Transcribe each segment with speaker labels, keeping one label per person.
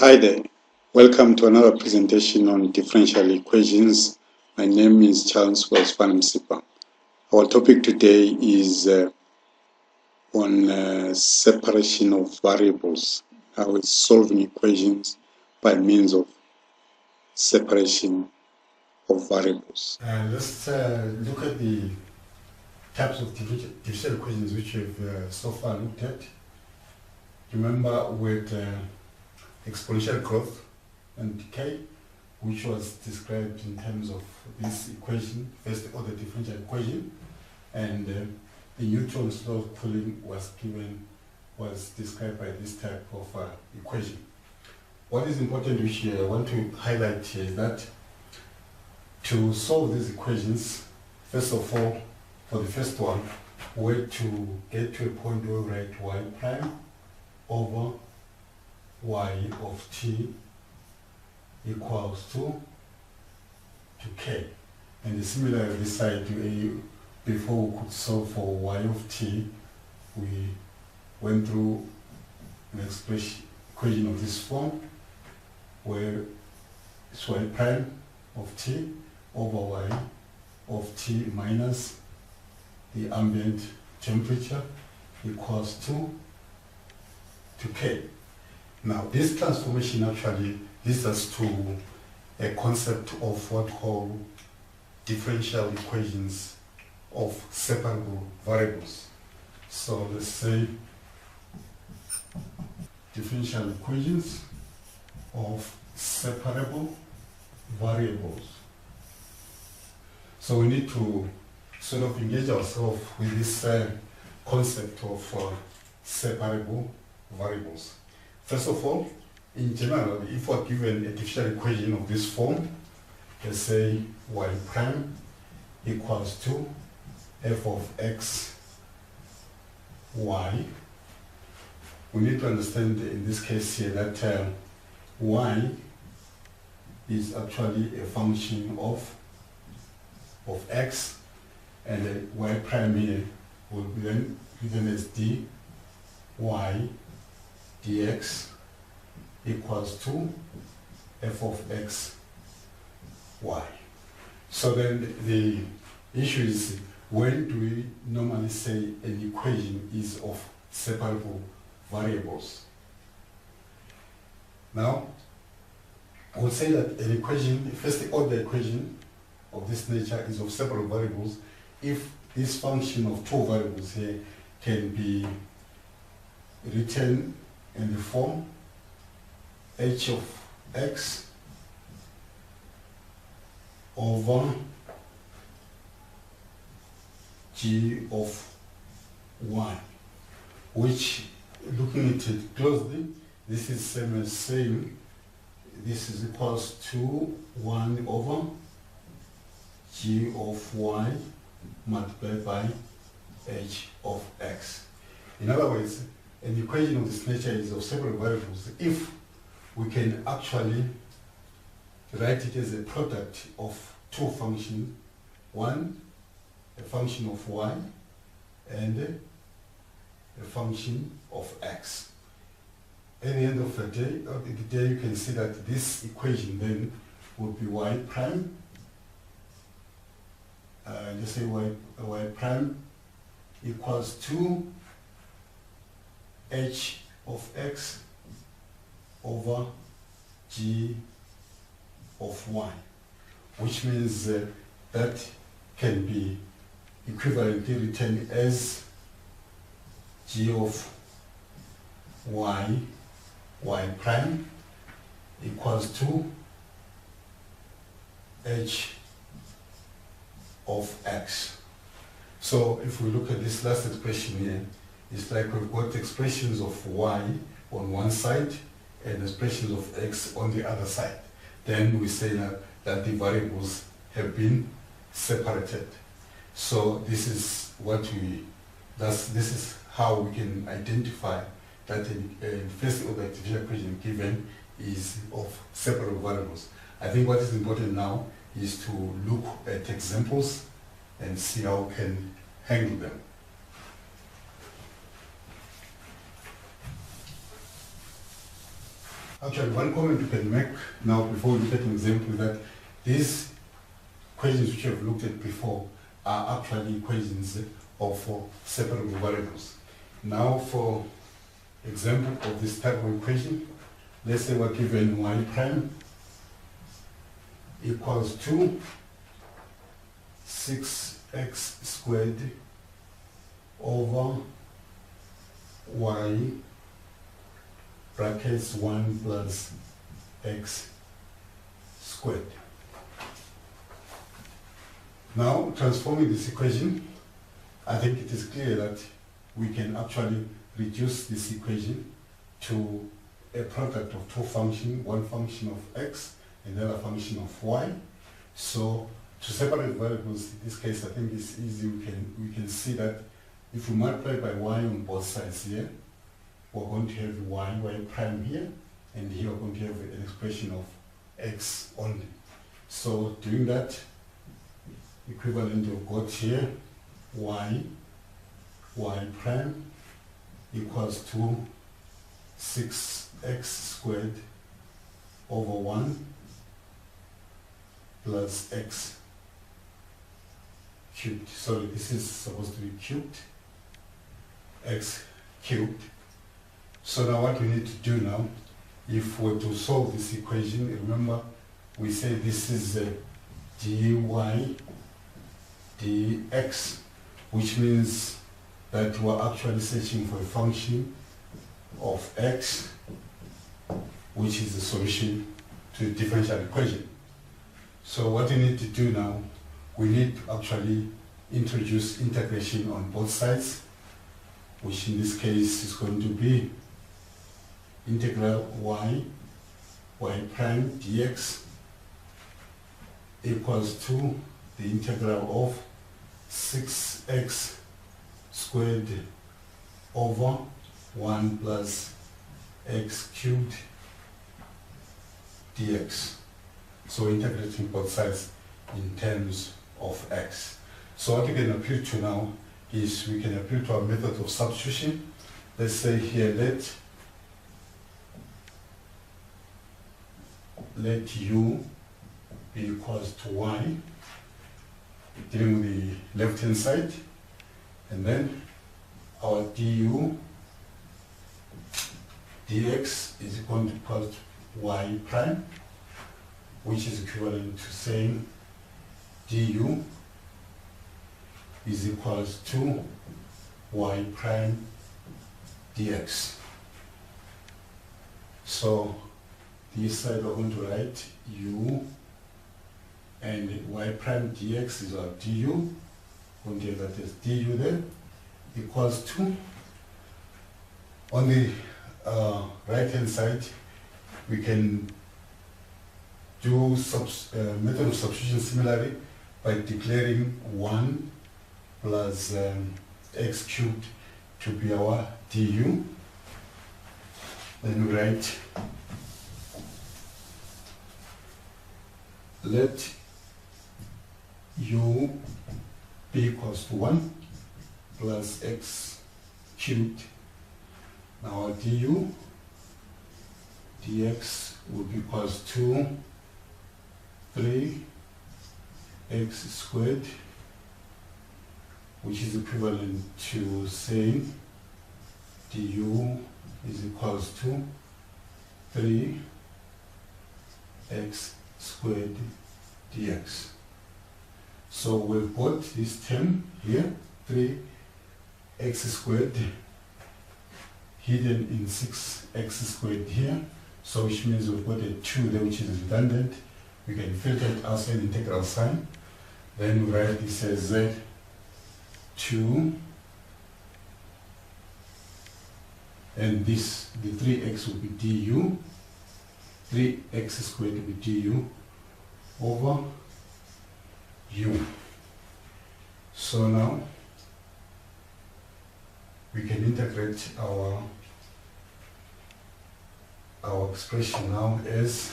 Speaker 1: Hi there, welcome to another presentation on differential equations. My name is Charles Wells-Van. Our topic today is on separation of variables, how it's solving equations by means of separation of variables.
Speaker 2: Let's look at the types of differential equations which we've so far looked at. Remember with exponential growth and decay, which was described in terms of this equation, first order differential equation, and the Newton's law of pulling was described by this type of equation. What is important, which I want to highlight here, is that to solve these equations, first of all, for the first one, we had to get to a point where we write y prime over y of t equals to k. And similarly, this side, before we could solve for y of t, we went through an equation of this form, where it's y prime of t over y of t minus the ambient temperature equals to k. Now, this transformation actually leads us to a concept of what we call differential equations of separable variables. So let's say differential equations of separable variables. So we need to sort of engage ourselves with this concept of separable variables. First of all, in general, if we're given a differential equation of this form, let's say y prime equals to f of x y, we need to understand in this case here that y is actually a function of x, and y prime here will be then written as dy dx equals to f of x y. So then the issue is, when do we normally say an equation is of separable variables? Now, I would say that an equation, first order equation of this nature is of separable variables if this function of two variables here can be written in the form h of x over g of y, which, looking at it closely, this is same as saying this is equals to 1 over g of y multiplied by h of x. In other words, an equation of this nature is of separable variables if we can actually write it as a product of two functions, one a function of y and a function of x. At the end of the day, you can see that this equation then would be y prime. Let's say y prime equals to h of x over g of y, which means that can be equivalently written as g of y prime equals to h of x. So if we look at this last expression here, it's like we've got expressions of y on one side and expressions of x on the other side. Then we say that the variables have been separated. So this is this is how we can identify that a first order differential equation given is of separable variables. I think what is important now is to look at examples and see how we can handle them. Actually, one comment you can make now before we look at an example is that these equations which you have looked at before are actually equations of separable variables. Now for example of this type of equation, let's say we're given y prime equals to 6x squared over y brackets 1 plus x squared. Now, transforming this equation, I think it is clear that we can actually reduce this equation to a product of two functions, one function of x and the other function of y. So to separate variables, in this case, I think it's easy. We can see that if we multiply by y on both sides here, we're going to have y prime here, and here we're going to have an expression of x only. So doing that, equivalent of got here, y prime equals to 6x squared over 1 plus x cubed. Sorry, this is supposed to be cubed, x cubed. So now what we need to do now, if we're to solve this equation, remember we say this is dy dx, which means that we're actually searching for a function of x, which is the solution to the differential equation. So what we need to do now, we need to actually introduce integration on both sides, which in this case is going to be integral y prime dx equals to the integral of 6x squared over 1 plus x cubed dx. So integrating both sides in terms of x. So what we can appeal to now is we can appeal to our method of substitution. Let's say here let u be equals to y, dealing with the left hand side, and then our du dx is equal to y prime, which is equivalent to saying du is equals to y prime dx. So this side we're going to write u, and y prime dx is our du. We're going to have that as du there, equals to, on the right hand side, we can do method of substitution similarly by declaring 1 plus x cubed to be our du. Then we write let u be equals to 1 plus x cubed. Now our du dx will be equals to 3x squared, which is equivalent to saying du is equals to 3x squared dx. So we've got this term here, 3x squared, hidden in 6x squared here, so which means we've got a 2 there which is redundant. We can filter it outside the integral sign. Then we write this as 2, and this, the 3x will be du, 3x squared will be du over u. So now we can integrate our expression now as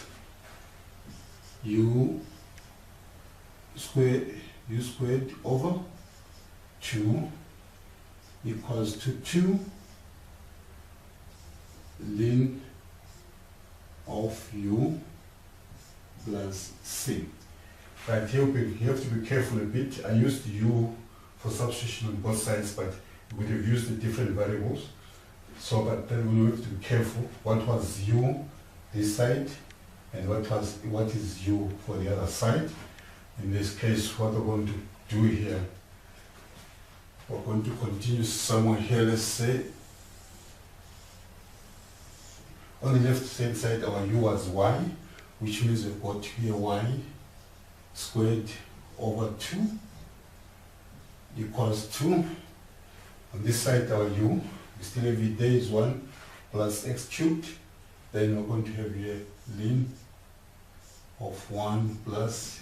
Speaker 2: u squared over 2 equals to 2 ln of u plus c. Right, here you have to be careful a bit. I used u for substitution on both sides, but we would have used the different variables. So, but then we have to be careful. What was u this side, and what is u for the other side? In this case, what we're going to do here, we're going to continue somewhere here. Let's say on the left hand side, our u was y, which means we've got here y squared over 2 equals 2. On this side, our u, we still have it there is 1 plus x cubed. Then we're going to have here ln of 1 plus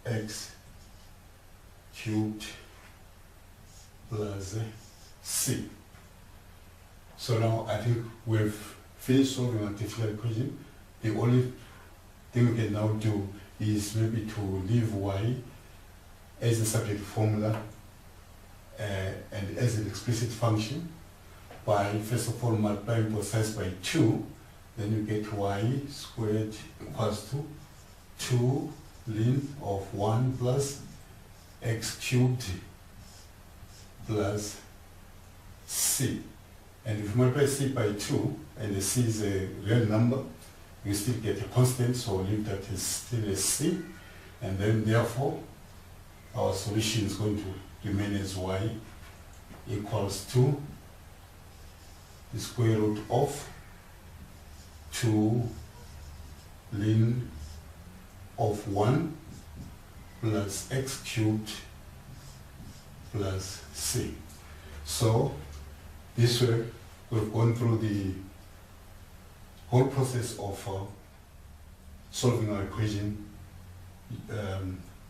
Speaker 2: x cubed plus c. So now I think we've finished solving our differential equation. The only thing we can now do is maybe to leave y as a subject formula and as an explicit function by first of all multiplying both sides by 2, then you get y squared equals to 2 ln of 1 plus x cubed plus c. And if you multiply c by 2 and the c is a real number, you still get a constant, so leave that as still a c, and then therefore our solution is going to remain as y equals to the square root of 2 ln of 1 plus x cubed plus c. So this way we've gone through the whole process of solving our equation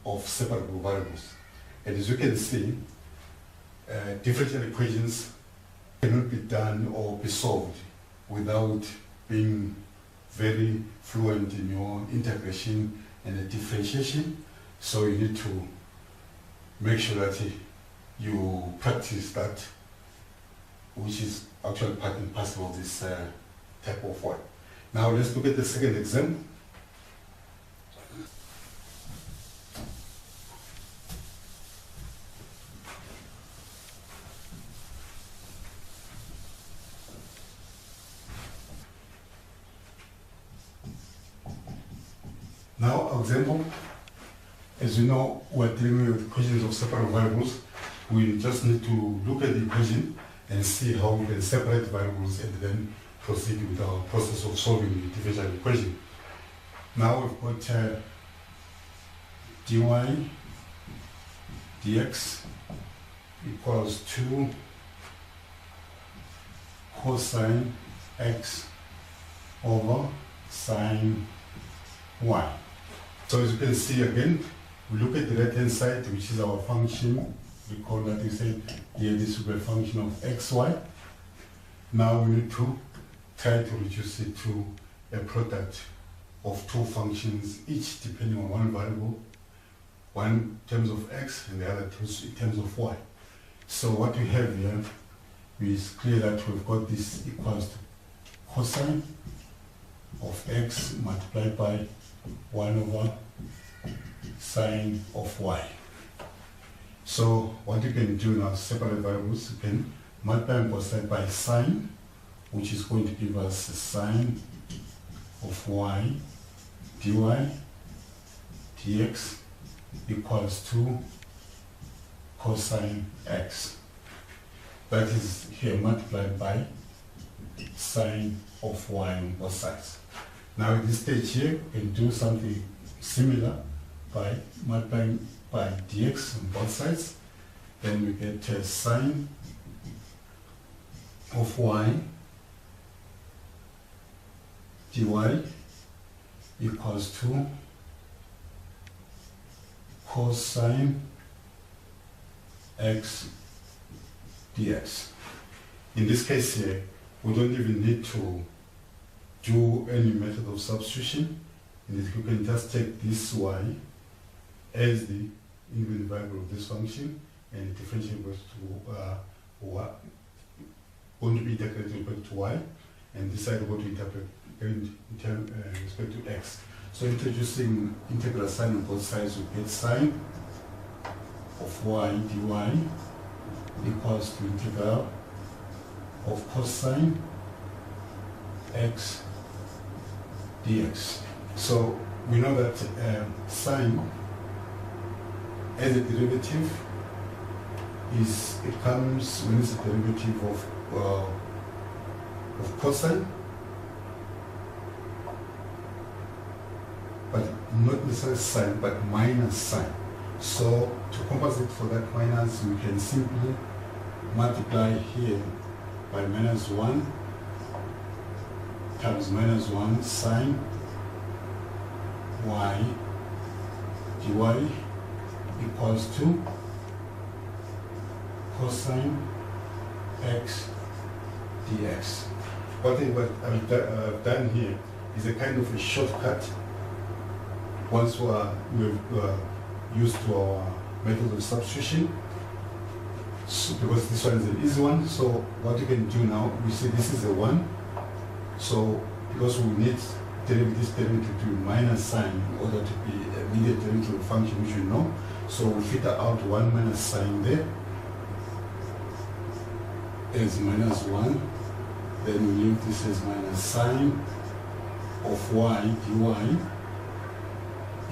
Speaker 2: of separable variables. And as you can see, differential equations cannot be done or be solved without being very fluent in your integration and the differentiation. So you need to make sure that you practice that, which is actually part and parcel of this type of work. Now let's look at the second example. Now, our example, as you know, we're dealing with equations of separable variables. We just need to look at the equation and see how we can separate variables and then proceed with our process of solving the differential equation. Now we've got dy dx equals 2 cosine x over sine y. So as you can see again, we look at the right hand side, which is our function. Recall that we said here this will be a function of xy. Now we need to try to reduce it to a product of two functions, each depending on one variable, one in terms of x and the other in terms of y. So what we have here is clear that we've got this equals to cosine of x multiplied by 1 over sine of y. So what you can do now, separate variables, you can multiply both sides by sine, which is going to give us a sine of y dy dx equals to cosine x. That is here multiplied by sine of y on both sides. Now at this stage here, we can do something similar by multiplying by dx on both sides. Then we get sine of y dy equals to cosine x dx. In this case here, we don't even need to do any method of substitution. And you can just take this y as the independent variable of this function, and the differential goes to y, going to be integrated back to y, and this side we're going to in respect to x. So introducing integral sign on both sides, we get sine of y dy equals to integral of cosine x dx. So we know that sine as a derivative it comes when it's a derivative of cosine, but not necessarily sine, but minus sine. So to compensate for that minus, we can simply multiply here by minus 1 times minus 1 sine y dy equals to cosine x dx. What I've done here is a kind of a shortcut once we've used to our method of substitution. So because this one is an easy one, so what you can do now, we see this is a 1. So because we need this derivative to be minus sine in order to be a immediate derivative of the function which we know, so we figure out 1 minus sine there is minus 1. Then we leave this as minus sine of y dy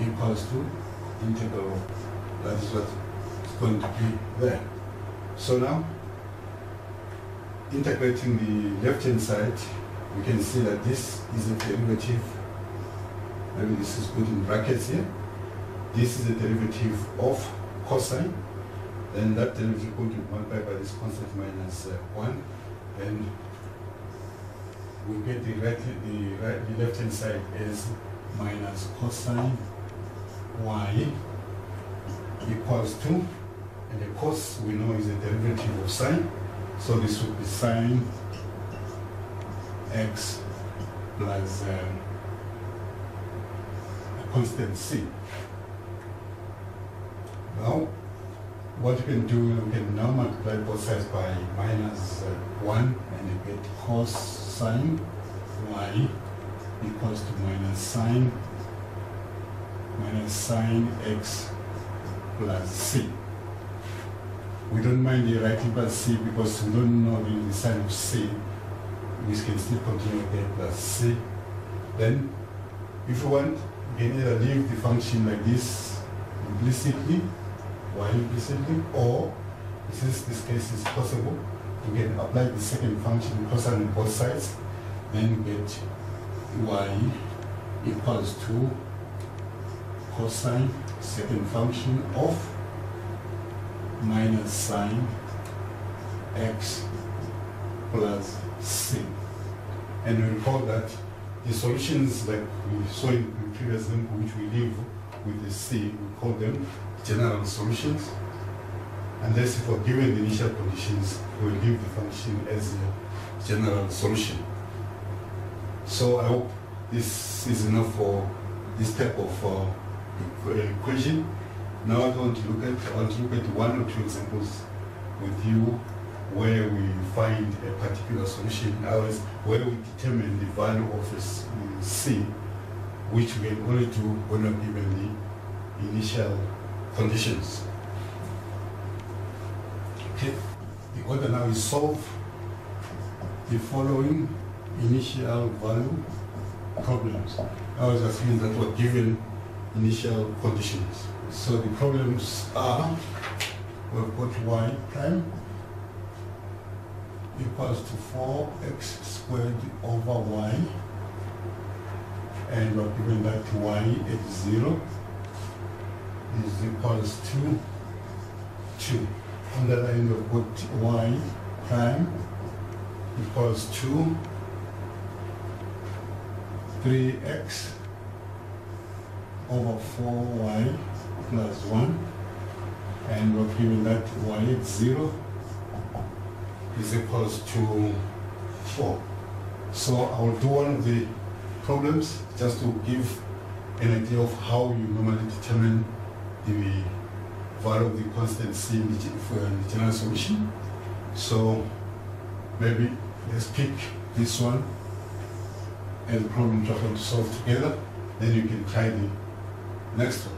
Speaker 2: equals to integral. That is what is going to be there. So now, integrating the left-hand side, we can see that this is a derivative. Maybe this is put in brackets here. This is a derivative of cosine. Then that derivative is going to be multiplied by this constant minus 1. And we get the left-hand side as minus cosine y equals to, and the cos we know is a derivative of sine, so this would be sine x plus a constant c. Now, what you can do, we can now multiply both sides by minus 1, and you get cosine y equals to minus sine x plus c. We don't mind the writing plus c because we don't know really the sign of c. We can still continue with a plus c. Then, if you want, you can either leave the function like this implicitly, y implicitly, or since this case is possible, you can apply the second function cosine on both sides, then get y equals to cosine second function of minus sine x plus c. And we recall that the solutions like we saw in the previous example, which we leave with the c, we call them general solutions. Unless if we're given the initial conditions, we'll leave the function as a general solution. So I hope this is enough for this type of equation. Now I want to look at one or two examples with you where we find a particular solution, ours where we determine the value of a c, which we can only do when we're given the initial conditions. Okay, the order now is solve the following initial value problems. I was assuming that we're given initial conditions. So the problems are, we've got y prime equals to 4x squared over y, and we're given that y at 0 is equals to 2. On the other end, we've got y prime equals to 3x over 4y plus 1, and we're given that y at 0 is equals to 4. So I'll do one of the problems just to give an idea of how you normally determine the value of the constant c in the general solution. So maybe let's pick this one. as a problem you're trying to solve together, then you can try the next one.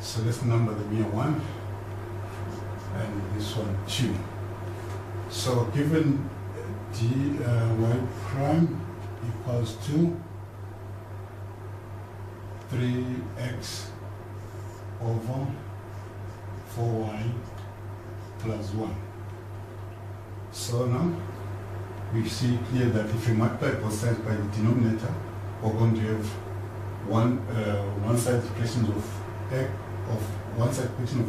Speaker 2: So let's number them here 1 and this one 2. So given y prime equals to 3x over 4y plus 1. So now we see clear that if you multiply both sides by the denominator, we're going to have one side expression of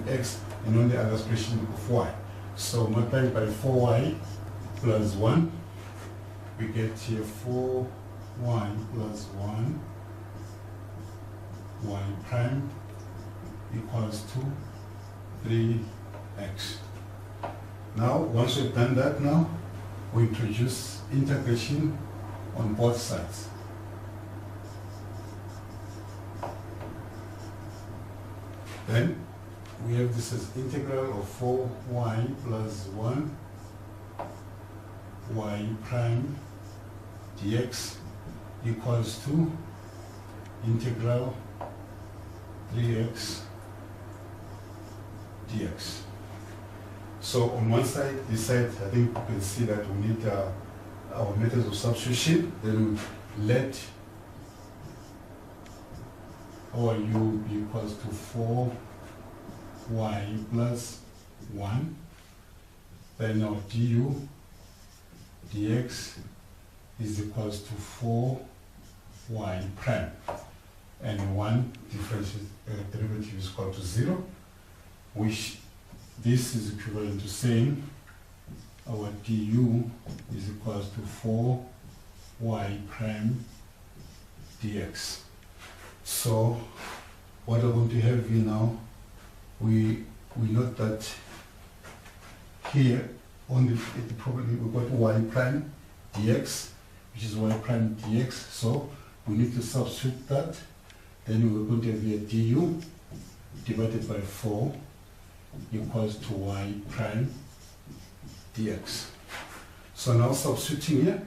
Speaker 2: x and on the other expression of y. So multiplied by 4y plus 1, we get here 4y plus 1 y prime equals to 3x. Now, once we've done that now, we introduce integration on both sides. Then we have this as integral of 4y plus 1 y prime dx equals to integral 3x dx. So on one side, this side, I think you can see that we need our methods of substitution. Then we let our u be equals to 4y plus 1. Then our du dx is equals to 4y prime. And one differential derivative is equal to 0, which this is equivalent to saying our du is equals to 4y prime dx. So what we're going to have here now, we note that here on the problem we've got y prime dx, which is y prime dx, so we need to substitute that. Then we're going to have here du divided by 4 equals to y prime dx. So now substituting here,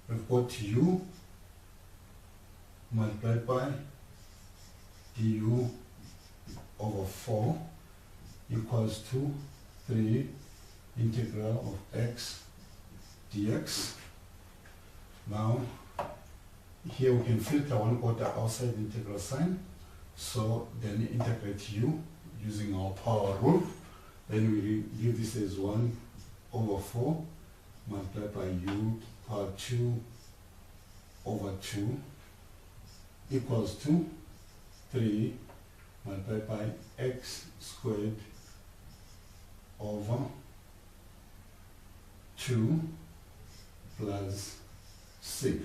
Speaker 2: we've got u multiplied by du over 4 equals to 3 integral of x dx. Now here we can filter one order outside the integral sign, so then integrate u using our power rule. Then we give this as 1 over 4 multiplied by u power 2 over 2 equals to 3 multiplied by x squared over 2 plus c.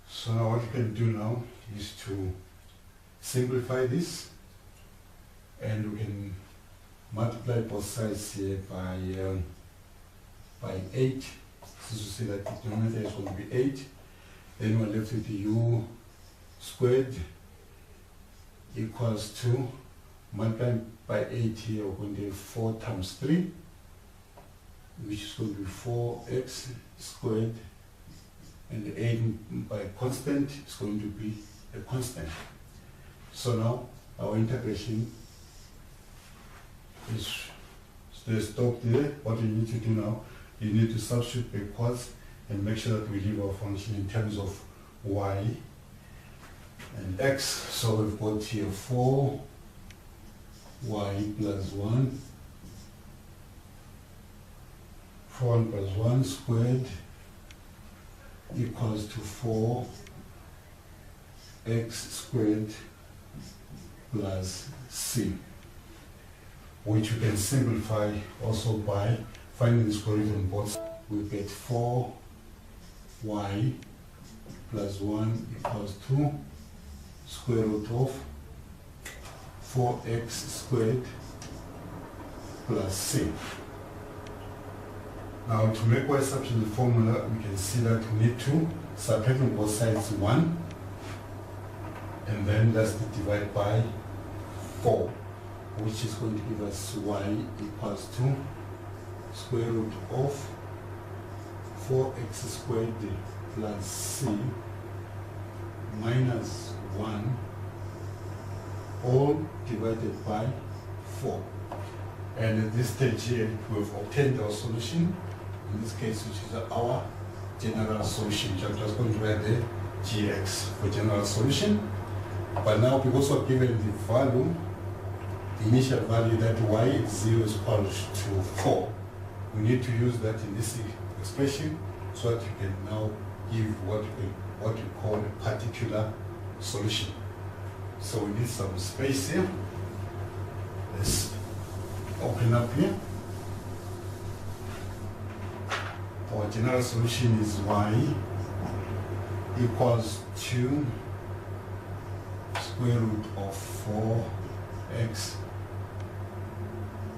Speaker 2: So now what you can do now is to simplify this, and we can multiply both sides here by 8. So you see that the denominator is going to be 8. Then we're left with the u squared equals to, multiplied by 8 here, we're going to have 4 times 3, which is going to be 4x squared, and the 8 by constant is going to be a constant. So now our integration is stopped there. What we need to do now, you need to substitute backwards and make sure that we leave our function in terms of y and x. So we've got here 4y plus 1, 4 plus 1 squared equals to 4x squared plus c, which we can simplify also by finding the square root on both sides. We get 4y plus 1 equals to square root of 4x squared plus c. Now to make y substitute the formula, we can see that we need to subtract on both sides 1, and then that's divide by 4, which is going to give us y equals to square root of 4x squared plus c minus 1 all divided by 4. And at this stage here, we have obtained our solution, in this case, which is our general solution. So I'm just going to write the gx for general solution. But now, because we're given the value, the initial value that y0 is equal to 4, we need to use that in this expression so that you can now give what we call a particular solution. So we need some space here. Let's open up here. Our general solution is y equals to square root of 4x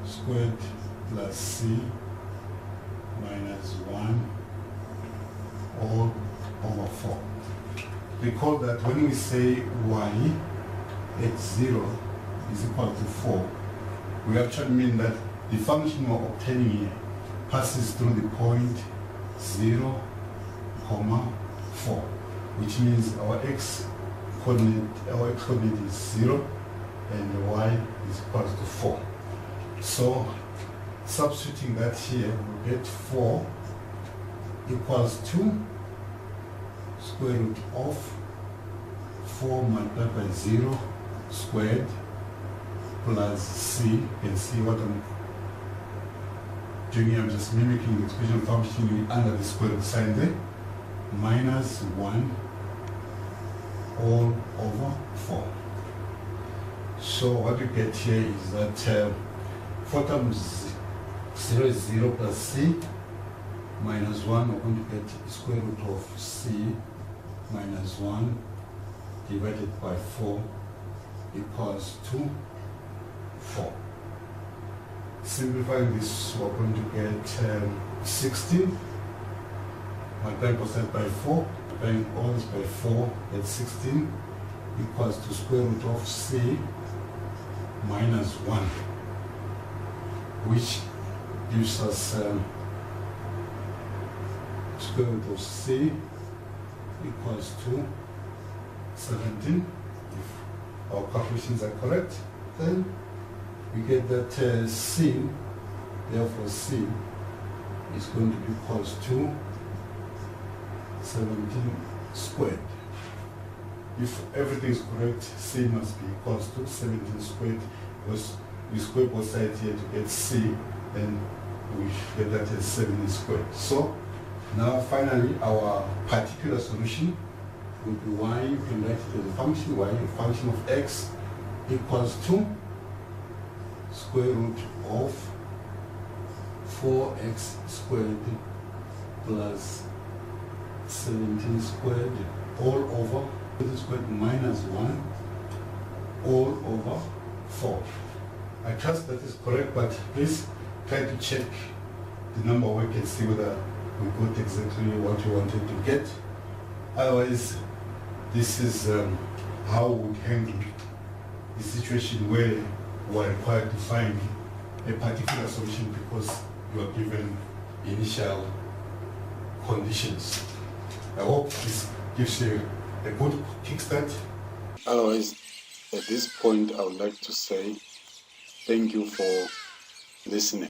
Speaker 2: squared plus c minus 1 all over 4. Recall that when we say y at 0 is equal to 4, we actually mean that the function we're obtaining here passes through the point 0, 4, which means our x coordinate is 0 and the y is equal to 4. So substituting that here, we get 4 equals to square root of 4 multiplied by 0 squared plus c. You can see what I'm doing here. I'm just mimicking the expression function under the square root sign there. Minus 1 all over 4. So what we get here is that 4 times 0 is 0 plus c minus 1. We're going to get square root of c minus 1 divided by 4 equals to 4. Simplifying this, we're going to get 16 multiplied by 4, multiplying all this by 4, that's 16 equals to square root of c minus 1, which gives us square root of c equals to 17. If our calculations are correct, then we get that c, therefore c is going to be equals to 17 squared. If everything is correct, c must be equals to 17 squared, because we square both sides here to get c, then we get that as 17 squared. So now finally our particular solution would be y, you can write it as a function, y, a function of x equals to square root of 4x squared plus 17 squared all over squared minus 1 all over 4. I trust that is correct, but please try to check the number work and see whether we got exactly what you wanted to get. Otherwise, this is how we would handle the situation where we are required to find a particular solution because you are given initial conditions. I hope this gives you a good kickstart.
Speaker 1: Otherwise, at this point, I would like to say thank you for listening.